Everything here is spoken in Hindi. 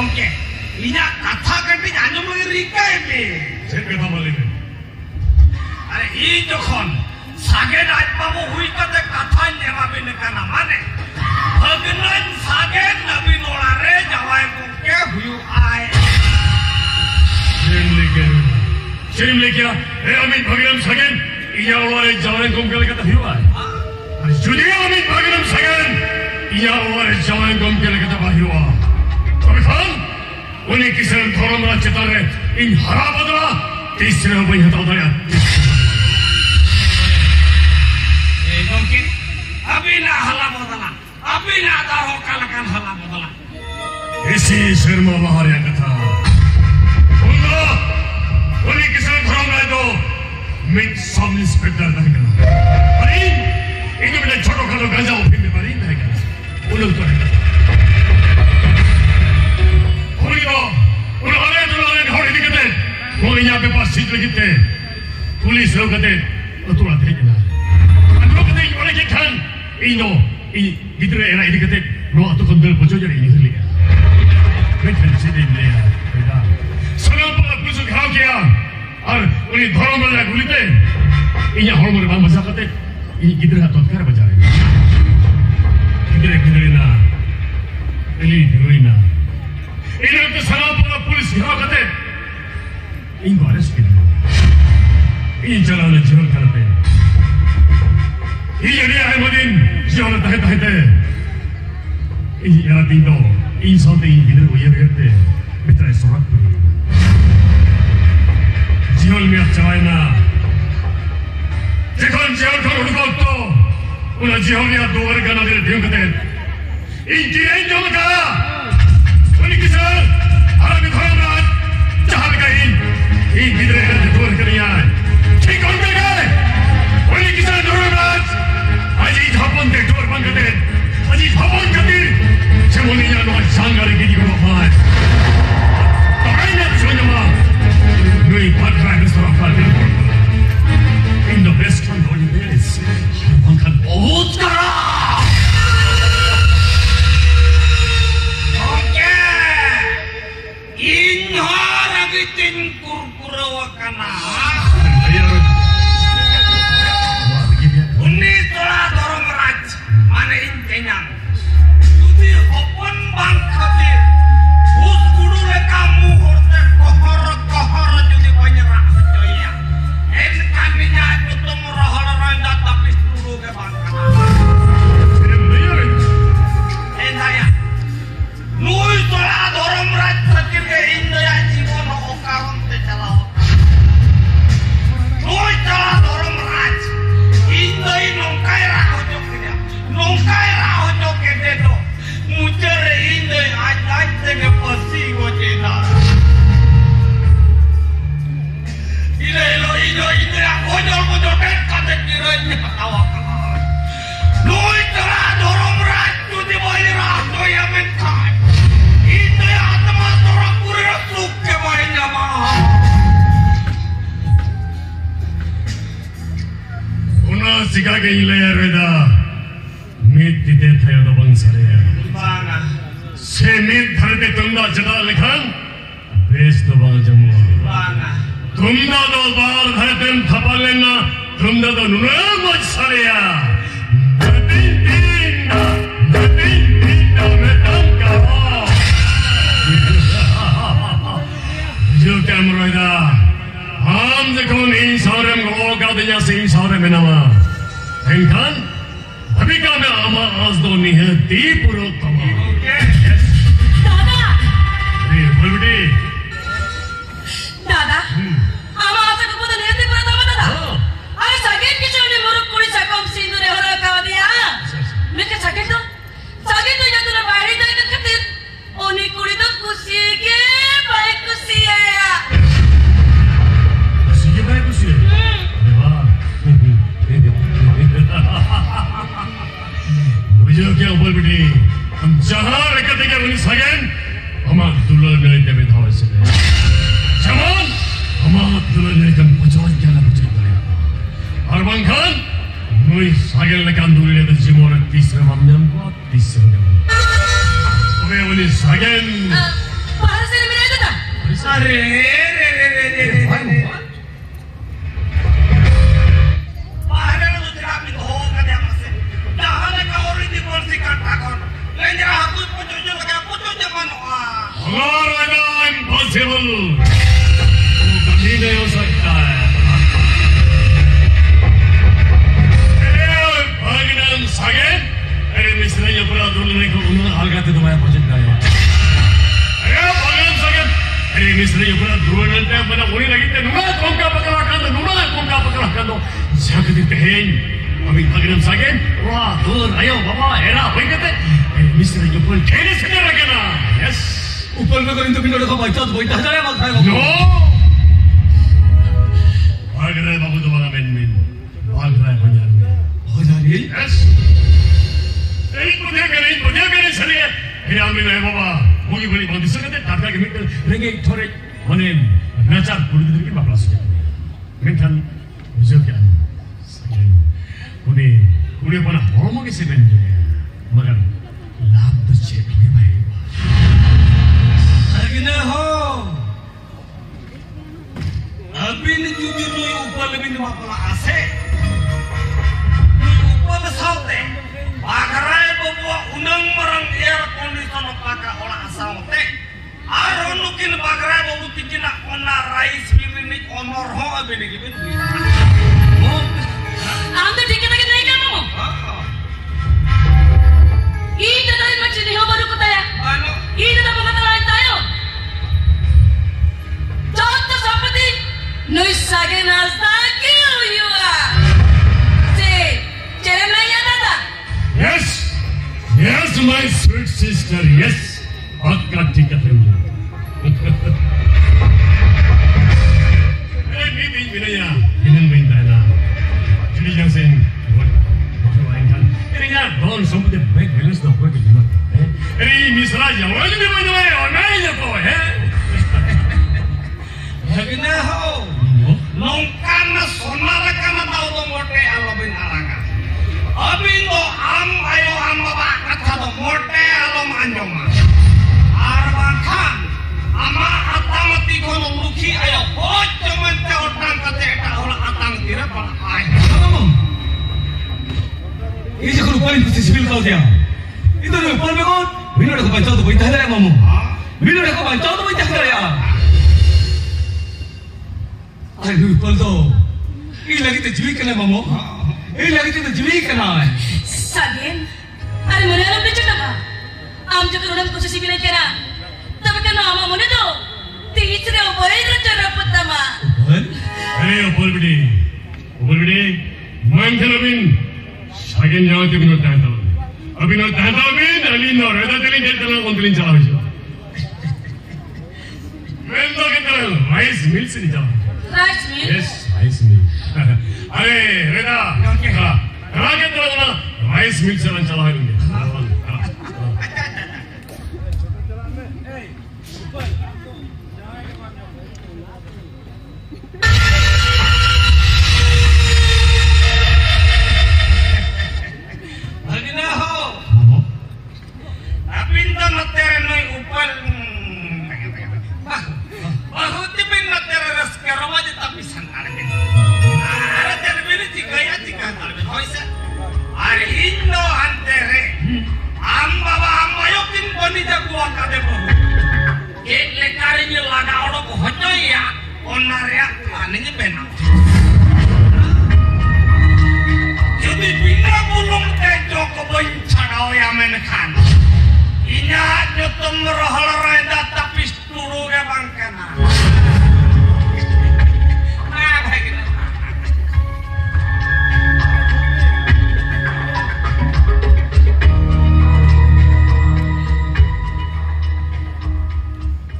Oke, ini kata kan nyanyi mengirika ini. Saya kata balik. Are ini jokon, sagen apa mau hui kata katanya nabi nekana mana? Bagian sagen nabi nolare jawai buke hui ay. Shame lekia, amit bagian sagen, iya oleh jawai buke kata hui ay. Judi amit bagian sagen, iya oleh jawai buke kata hui ay. Tapi kan, unik kisah thoron racetare, in harap adalah तीसरे हो गई हटा दया mungkin अभी ना हला बदला अभी ना दारो कलकन हला बदला इसी शर्मा बाहर या कथा उन्ना उन्हीं किसान धर्म में तो मिट सब इंस्पेक्टर नहीं करना अरे इन्हें बिना छोटो खालो गंजा उफिन में परी नहीं करना उन्हें तो नहीं उन्होंने घोड़े दिखते वो यहाँ पे पास सीट लगी पुलिस लोग कहते तुरा भेजना लोग कहते बड़े के खान इनो गिदरे एरा इधर कहते नो तो कंदल बचो जरे इन्हें लिया मैं ठंड से दिन लिया बेटा सलाम पर पुलिस घाव किया और उन्हें धर्म में लगा गुलिते इन्हें हॉल में बांध बचा करते इन्हें गिदरे हाथ तोड़कर बचाए गिदरे ना एली ना इन्हें तो सलाम पर पुलिस घाव करते इनको अरेस्ट किया इन चलाने जीवन करते ये यदि है मदिन जीवन तहते इन यार तीनों इन साथ इन बिना वो ये करते मित्र सोरक जीवन में अच्छा है ना जेकन जीवन का उनको तो उन्हें जीवन में दो बार गाना दे दियो कहते इन जीवन जो लगा उन्हीं किसान हर मित्रों राज चाहत गई इन गिदरे ने दूर करिया ठीक हो गए उन्हीं किसान दूर राज अजी झापन के दूर बंद करते अजी झापन करती चमुनिया नो सांगारी की दिखो पाए तो कहीं ना चुनमा नुई बात है इस तरह का दिल in the best one Holi days पंखा बहुत करा ओके इन हार अभी तीन kurkurawakanna unni tola dorong raj mane intenya judi open bank khatir us guru le kamu horte kohor judi panyerah joya en kaminya tutung rohol randa tapi guru ke bangkana en saya nui tola dorong raj khatir ke indoya jibon okaron te chala nui tola dorong raj indoi nongkai raho ke dedo mujare indoi aj tenge pasi gojena ine gojol kate kiranya awakana nui tola dorong raj tudi boi raho ya menkai indoi atma tora pura sukke boi nama una siga ke ilayar veda mit dite thayo do bangsare bana se mit dharte tumda jada lekhan bes do bangajamu bana tumda do bar dharten thapalena tumda do nuna moj sareya natin metam ka jo kamroida हम देखो इन सारे में का दिया से इन सारे में नवा हेंखान अभी का में आमा आज दो निहती पुरो तमा दादा अरे बोलबे दादा आमा आज को बोल निहती पुरो तमा दादा अरे सगे किचोने मुरुक कुड़ी सकम सिंदूर हरा का दिया मैं के सगे तो या तूने बाहरी तो एक खतिर ओनी कुड़ी तो खुशी के भाई खुशी है मुझे क्या बोल बेटी हम जहाँ रखते हैं उन्हीं सगेन हमार दुल्हन ने देवे धावे से जवान हमार दुल्हन ने कम पचास क्या ना बचे करे और बंखान मुझे सगेन लेकर दूरी ले तो जिमोर तीसरे मामले को तीसरे ने तुम्हें उन्हीं सगेन Onarnya anehnya benar.